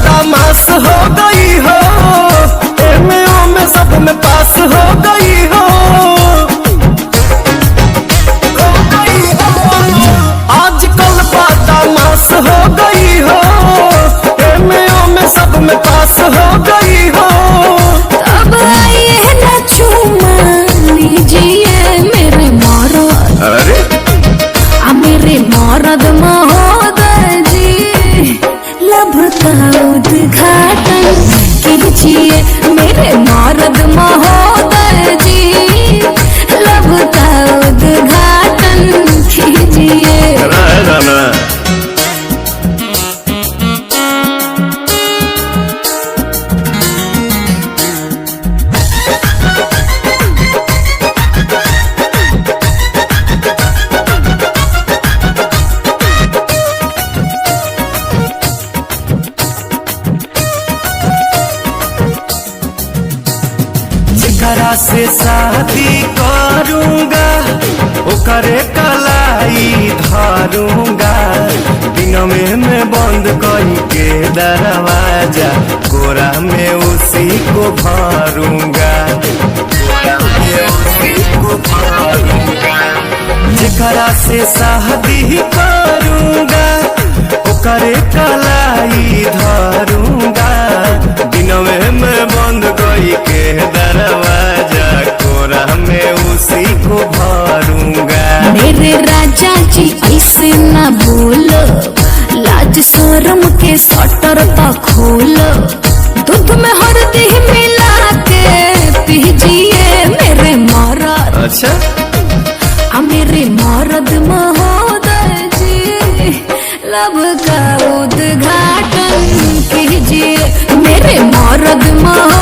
बदमाश हो गई हो, एमओ में सब में पास हो गई हो। आजकल बदमाश हो गई हो, एमओ में सब में पास हो गई हो। अब आइए ना चूमा लीजिए मेरे मरद, अरे मेरे मरद महोदय जी, लब का उद्घाटन कीजिए मेरे मरद महोदय जी, लब का उद्घाटन कीजिए। जेकरा से शादी करूंगा ओकरे कलाई धरूंगा, दिन में बंद करी के दरवाजा, कोरा में उसी को भरूंगा, कोरा में उसी को भरूंगा। जेकरा से शादी करूंगा ओकरे कलाई धरूंगा, दिन में बंद करी के दरवाजा, कोरा में उसी को भरूंगा। मेरे राजा जी ऐसे न बोलो, लाज शर्म के शटर तो खोलो, दूध में हल्दी मिला के पीजिए मेरे मरद। अच्छा मेरे मरद महोदय जी, लब का उद्घाटन कीजिए मेरे मरद महोदय।